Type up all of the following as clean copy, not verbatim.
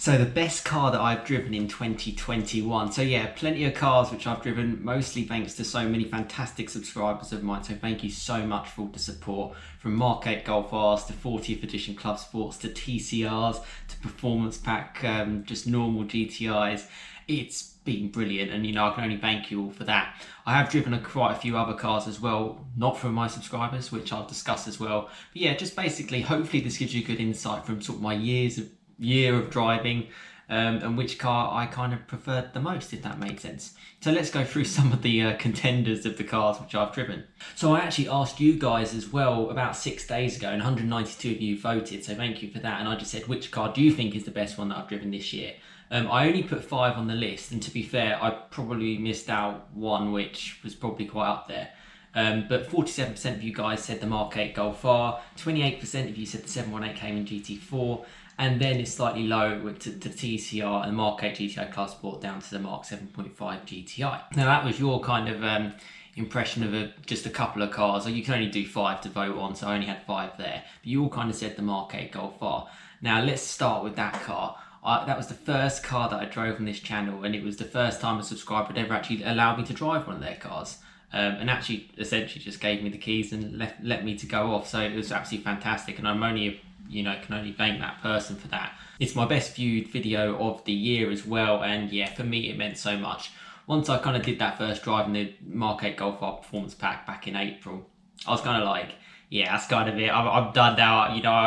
So the best car that I've driven in 2021. So yeah, plenty of cars which I've driven, mostly thanks to so many fantastic subscribers of mine. So thank you so much for all the support, from Mark 8 Golf Rs to 40th edition Clubsports to TCRs to performance pack, just normal GTIs. It's been brilliant, and I can only thank you all for that. I have driven quite a few other cars as well, not from my subscribers, which I'll discuss as well. But yeah, just basically, hopefully this gives you a good insight from sort of my year of driving, and which car I kind of preferred the most, if that makes sense. So let's go through some of the contenders of the cars which I've driven. So I actually asked you guys as well about 6 days ago, and 192 of you voted, so thank you for that. And I just said, which car do you think is the best one that I've driven this year? I only put 5 on the list, and to be fair, I probably missed out one which was probably quite up there. But 47% of you guys said the Mark 8 Golf R, 28% of you said the 718 Cayman GT4, and then it's slightly low to TCR and the Mark 8 GTI Clubsport down to the Mark 7.5 GTI. Now that was your kind of impression of just a couple of cars. You can only do 5 to vote on, so I only had 5 there. But you all kind of said the Mark 8 Golf R. Now let's start with that car. That was the first car that I drove on this channel, and it was the first time a subscriber had ever actually allowed me to drive one of their cars. And actually essentially just gave me the keys and let me to go off. So it was absolutely fantastic, and I'm only can only thank that person for that. It's my best viewed video of the year as well, and yeah, for me it meant so much. Once I kind of did that first drive in the Mark 8 Golf R Performance Pack back in April, I was kind of like, yeah, that's kind of it. I'm done now.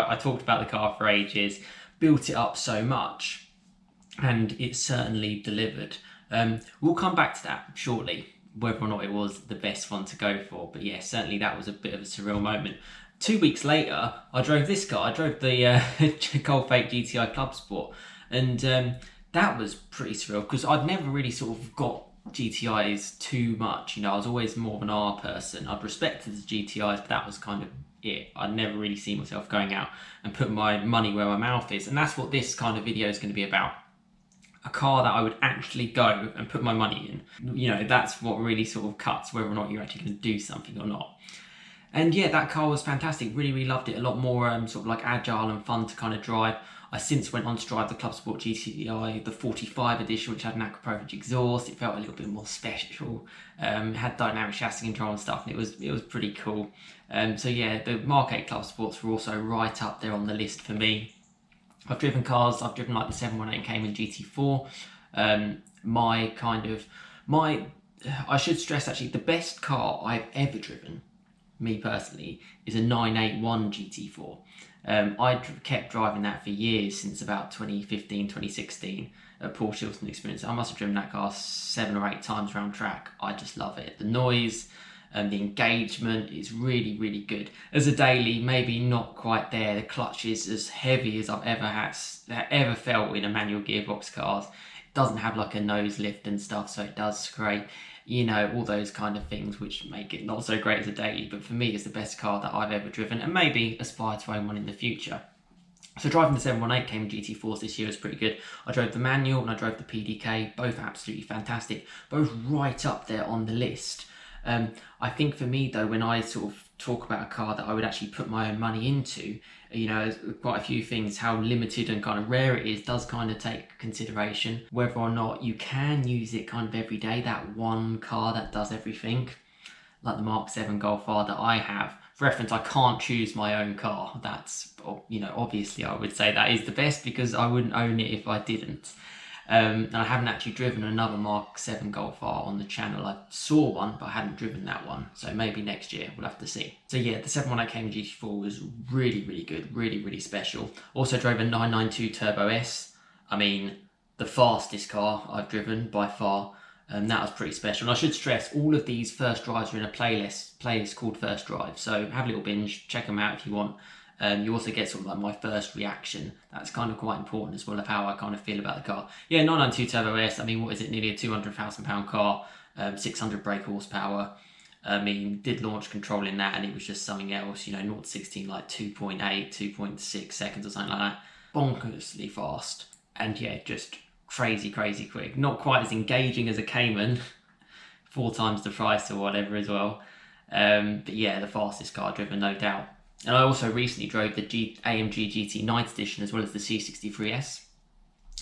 I talked about the car for ages, built it up so much, and it certainly delivered. We'll come back to that shortly, whether or not it was the best one to go for. But yeah, certainly that was a bit of a surreal moment. 2 weeks later, I drove this car. I drove the Golf 8 GTI Clubsport, and that was pretty surreal because I'd never really sort of got GTIs too much. I was always more of an R person. I'd respected the GTIs, but that was kind of it. I'd never really seen myself going out and putting my money where my mouth is, and that's what this kind of video is going to be about. A car that I would actually go and put my money in. That's what really sort of cuts whether or not you're actually going to do something or not. And yeah, that car was fantastic. Really loved it. A lot more sort of like agile and fun to kind of drive. I since went on to drive the Clubsport GTI, the 45 edition, which had an aquaprofage exhaust. It felt a little bit more special. It had dynamic chassis control and stuff, and it was pretty cool. So yeah, the Mark 8 Clubsports were also right up there on the list for me. I've driven cars. I've driven like the 718 Cayman GT4. I should stress actually, the best car I've ever driven, me personally, is a 981 GT4. I kept driving that for years, since about 2015, 2016 at Porsche Hilton Experience. I must have driven that car 7 or 8 times around track. I just love it. The noise and the engagement is really good. As a daily, maybe not quite there. The clutch is as heavy as I've ever felt in a manual gearbox cars. It doesn't have like a nose lift and stuff, so it does scrape. All those kind of things which make it not so great as a daily, but for me it's the best car that I've ever driven, and maybe aspire to own one in the future. So driving the 718 Cayman GT4s this year was pretty good. I drove the manual and I drove the PDK, both absolutely fantastic, both right up there on the list. I think for me though, when I sort of talk about a car that I would actually put my own money into, quite a few things, how limited and kind of rare it is, does kind of take consideration. Whether or not you can use it kind of every day, that one car that does everything, like the Mark 7 Golf R that I have. For reference, I can't choose my own car. That's, obviously I would say that is the best, because I wouldn't own it if I didn't. And I haven't actually driven another Mark 7 Golf R on the channel. I saw one, but I hadn't driven that one. So maybe next year, we'll have to see. So yeah, the 718 Cayman GT4 was really good, really special. Also drove a 992 Turbo S. I mean, the fastest car I've driven by far. And that was pretty special. And I should stress, all of these first drives are in a playlist called First Drive. So have a little binge, check them out if you want. You also get sort of like my first reaction. That's kind of quite important as well, of how I kind of feel about the car. Yeah, 992 Turbo S, I mean, what is it, nearly a £200,000 car, 600 brake horsepower. I mean, did launch control in that, and it was just something else, 0 to 16 like 2.8, 2.6 seconds or something like that. Bonkersly fast, and yeah, just crazy quick. Not quite as engaging as a Cayman, 4 times the price or whatever as well. But yeah, the fastest car I've driven, no doubt. And I also recently drove the AMG GT 9th edition as well as the C63S.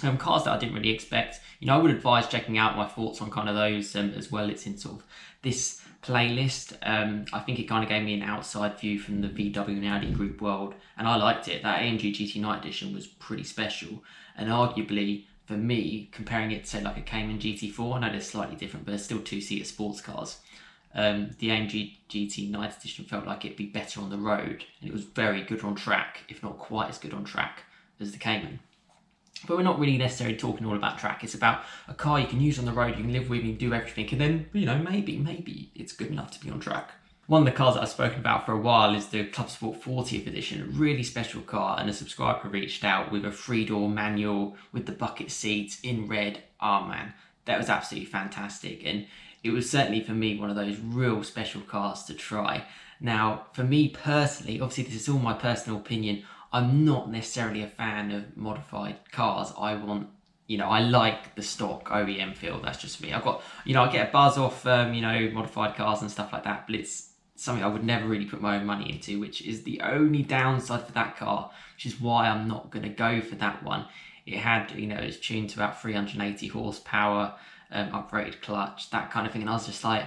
Cars that I didn't really expect. I would advise checking out my thoughts on kind of those as well. It's in sort of this playlist. I think it kind of gave me an outside view from the VW and Audi group world, and I liked it. That AMG GT Night Edition was pretty special, and arguably for me, comparing it to say like a Cayman GT4, I know they're slightly different, but they're still two-seater sports cars. The AMG GT Night Edition felt like it'd be better on the road, and it was very good on track, if not quite as good on track as the Cayman. But we're not really necessarily talking all about track. It's about a car you can use on the road, you can live with, you can do everything, and then, maybe it's good enough to be on track. One of the cars that I've spoken about for a while is the Clubsport 40th edition, a really special car, and a subscriber reached out with a 3-door manual with the bucket seats in red. Oh man, that was absolutely fantastic, and it was certainly for me one of those real special cars to try. Now, for me personally, obviously this is all my personal opinion, I'm not necessarily a fan of modified cars. I like the stock OEM feel. That's just me. I get a buzz off, modified cars and stuff like that, but it's something I would never really put my own money into, which is the only downside for that car, which is why I'm not going to go for that one. It had, it's tuned to about 380 horsepower, uprated clutch, that kind of thing, and I was just like,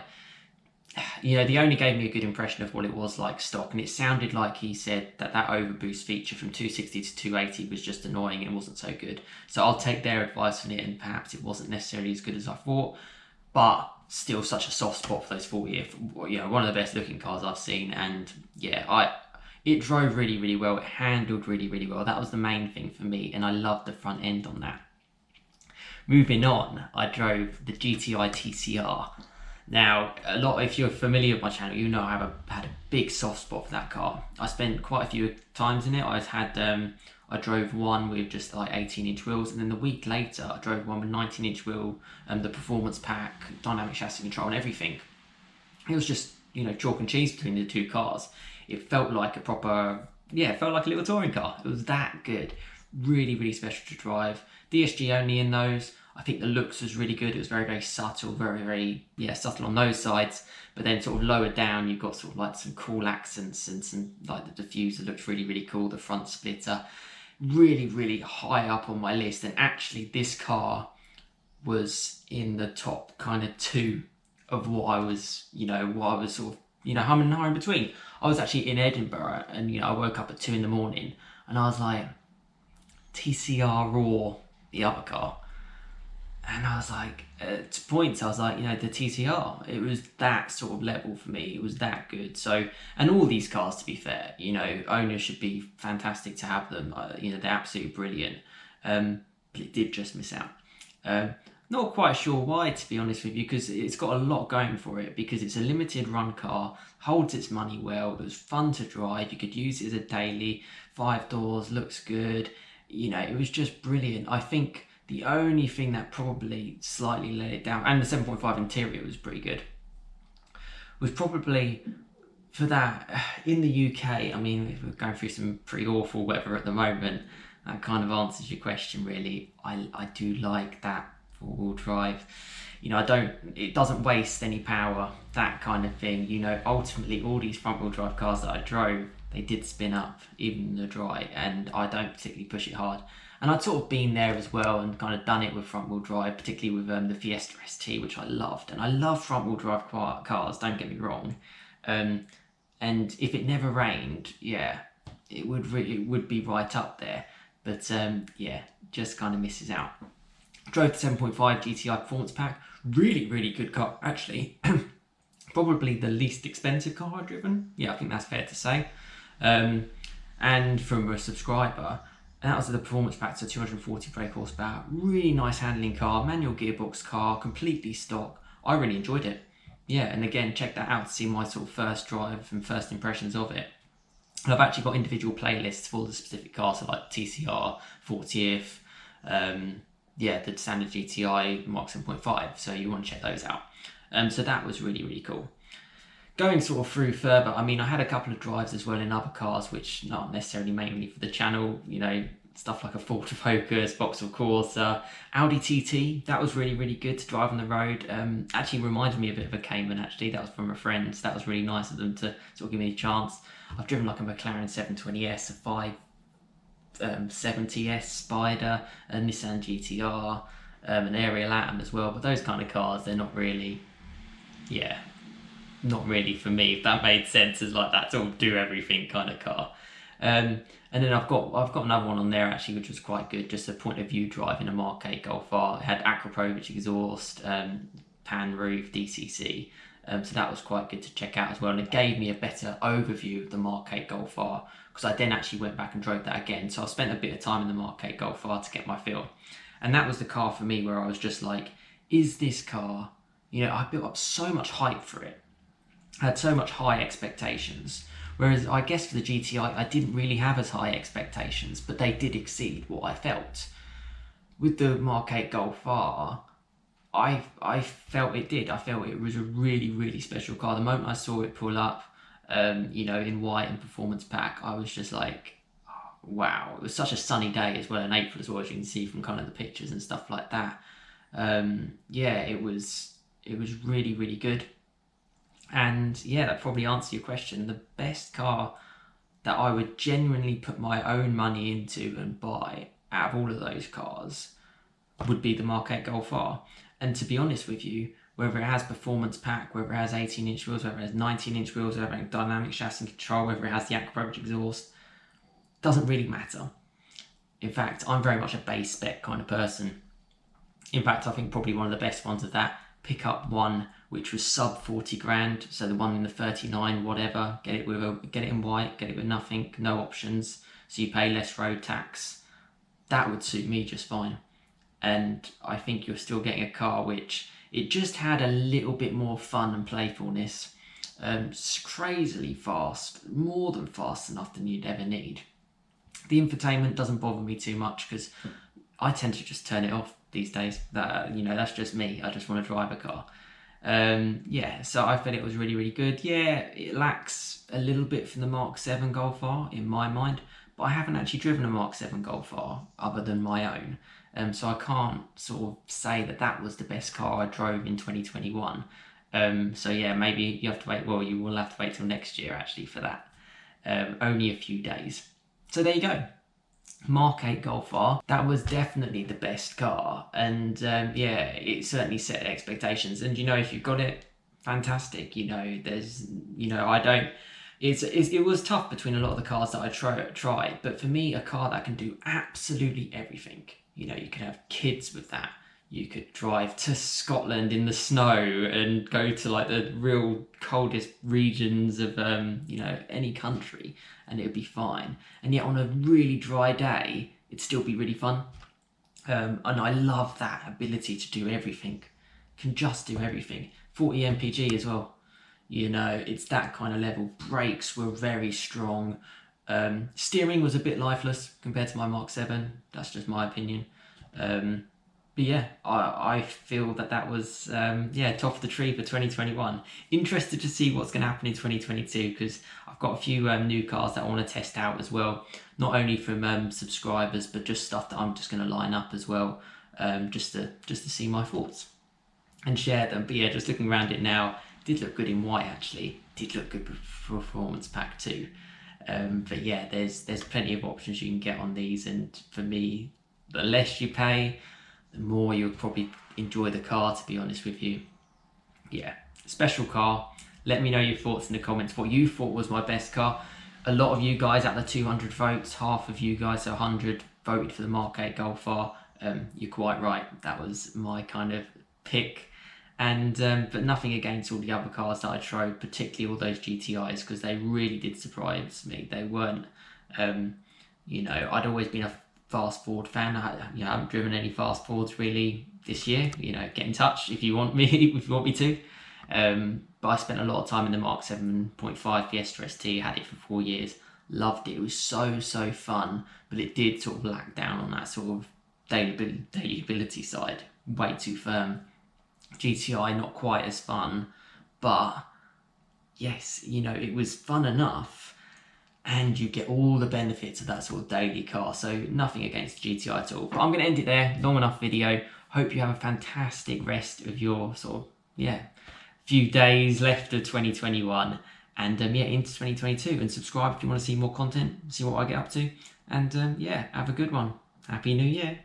they only gave me a good impression of what it was like stock, and it sounded like he said that overboost feature from 260 to 280 was just annoying and wasn't so good. So I'll take their advice on it, and perhaps it wasn't necessarily as good as I thought, but still such a soft spot for those 40th. One of the best looking cars I've seen, and it drove really, really well. It handled really, really well. That was the main thing for me, and I loved the front end on that. Moving on, I drove the GTI TCR. Now, if you're familiar with my channel, you know I had a big soft spot for that car. I spent quite a few times in it. I drove one with just like 18-inch wheels, and then the week later I drove one with 19-inch wheel, the performance pack, dynamic chassis control and everything. It was just, chalk and cheese between the two cars. It felt like it felt like a little touring car. It was that good. Really, really special to drive. DSG only in those. I think the looks was really good. It was very, very subtle, very, very, subtle on those sides. But then sort of lower down, you've got sort of like some cool accents and some, like the diffuser looks really, really cool. The front splitter, really, really high up on my list. And actually this car was in the top kind of 2 of what I was sort of, humming and hawing between. I was actually in Edinburgh, and, I woke up at 2 in the morning and I was like, TCR or the other car. And I was like, at points, I was like, the TCR, it was that sort of level for me. It was that good. So, and all these cars, to be fair, owners should be fantastic to have them. They're absolutely brilliant. But it did just miss out. Not quite sure why, to be honest with you, because it's got a lot going for it, because it's a limited run car, holds its money well, it was fun to drive, you could use it as a daily, 5 doors, looks good. It was just brilliant. I think the only thing that probably slightly let it down, and the 7.5 interior was pretty good, was probably for that, in the UK, I mean, we're going through some pretty awful weather at the moment, that kind of answers your question really. I do like that 4-wheel drive. It doesn't waste any power, that kind of thing. Ultimately all these front-wheel drive cars that I drove, they did spin up, even in the dry, and I don't particularly push it hard. And I'd sort of been there as well and kind of done it with front-wheel drive, particularly with the Fiesta ST, which I loved. And I love front-wheel drive cars, don't get me wrong. And if it never rained, it would be right up there. But just kind of misses out. Drove the 7.5 GTI Performance Pack. Really, really good car, actually. Probably the least expensive car I've driven. Yeah, I think that's fair to say. And from a subscriber, and that was the Performance Pack, so 240 brake horsepower. Really nice handling car, manual gearbox car, completely stock. I really enjoyed it. Yeah, and again, check that out to see my sort of first drive and first impressions of it. And I've actually got individual playlists for the specific cars, so like TCR, 40th, the standard GTI Mark 7.5, so you want to check those out. So that was really, really cool. Going sort of through further, I mean, I had a couple of drives as well in other cars, which not necessarily mainly for the channel, stuff like a Ford Focus, Vauxhall Corsa, Audi TT, that was really, really good to drive on the road. Actually reminded me a bit of a Cayman, actually. That was from a friend, so that was really nice of them to sort of give me a chance. I've driven like a McLaren 720S, a 70S Spider, a Nissan GTR, an Ariel Atom as well. But those kind of cars, they're not really, yeah, not really for me, if that made sense, as like that sort of do everything kind of car. And then I've got another one on there actually, which was quite good, just a point of view drive in a Mark 8 Golf R. It had Aquaproach exhaust, pan roof, DCC. So that was quite good to check out as well, and it gave me a better overview of the Mark 8 Golf R, because I then actually went back and drove that again. So I spent a bit of time in the Mark 8 Golf R to get my feel, and that was the car for me where I was just like, is this car, I built up so much hype for it. I had so much high expectations. Whereas I guess for the GTI, I didn't really have as high expectations, but they did exceed what I felt. With the Mark 8 Golf R, I felt it did. I felt it was a really, really special car. The moment I saw it pull up, in white and performance pack, I was just like, oh, wow. It was such a sunny day as well in April as well, as you can see from kind of the pictures and stuff like that. It was really, really good. And yeah, that probably answers your question. The best car that I would genuinely put my own money into and buy out of all of those cars would be the Mark 8 Golf R. And to be honest with you, whether it has performance pack, whether it has 18-inch wheels, whether it has 19-inch wheels, whether it has dynamic chassis control, whether it has the Aquaproach exhaust, doesn't really matter. In fact, I'm very much a base spec kind of person. In fact, I think probably one of the best ones of that, pick up one which was sub 40 grand, so the one in the 39 whatever, get it in white, get it with nothing, no options, so you pay less road tax. That would suit me just fine. And I think you're still getting a car which it just had a little bit more fun and playfulness. Crazily fast, more than fast enough than you'd ever need. The infotainment doesn't bother me too much because I tend to just turn it off these days. That's just me. I just want to drive a car. So I felt it was really, really good. Yeah, it lacks a little bit from the Mark 7 Golf R in my mind, but I haven't actually driven a Mark 7 Golf R other than my own. So I can't sort of say that was the best car I drove in 2021. Maybe you have to wait. Well, you will have to wait till next year actually for that. Only a few days. So there you go. Mark 8 Golf R, that was definitely the best car, and it certainly set expectations. And if you've got it, fantastic. There's I don't. It was tough between a lot of the cars that I tried, but for me, a car that can do absolutely everything. You can have kids with that. You could drive to Scotland in the snow and go to like the real coldest regions of any country, and it'd be fine. And yet on a really dry day, it'd still be really fun. And I love that ability to do everything. Can just do everything. 40 mpg as well. It's that kind of level. Brakes were very strong. Steering was a bit lifeless compared to my Mark 7. That's just my opinion. But yeah, I feel that was top of the tree for 2021. Interested to see what's going to happen in 2022, because I've got a few new cars that I want to test out as well. Not only from subscribers, but just stuff that I'm just going to line up as well, just to see my thoughts and share them. But yeah, just looking around it now, did look good in white actually. Did look good for performance pack too. But yeah, there's plenty of options you can get on these, and for me, the less you pay, the more you'll probably enjoy the car, to be honest with you. Yeah, special car. Let me know your thoughts in the comments, what you thought was my best car. A lot of you guys, out of the 200 votes, half of you guys, so 100, voted for the Mark 8 Golf R. You're quite right, that was my kind of pick. And but nothing against all the other cars that I tried, particularly all those GTIs, because they really did surprise me. They weren't, I'd always been a fast forward fan. I haven't driven any fast forwards really this year. Get in touch if you want me, if you want me to. But I spent a lot of time in the Mark 7.5 Fiesta ST. Had it for 4 years. Loved it. It was so fun, but it did sort of lack down on that sort of daily ability side. Way too firm. GTI not quite as fun, but yes, it was fun enough, and you get all the benefits of that sort of daily car. So nothing against the GTI at all. But I'm going to end it there. Long enough video. Hope you have a fantastic rest of your few days left of 2021, and into 2022. And subscribe if you want to see more content, see what I get up to. And yeah, have a good one. Happy New Year.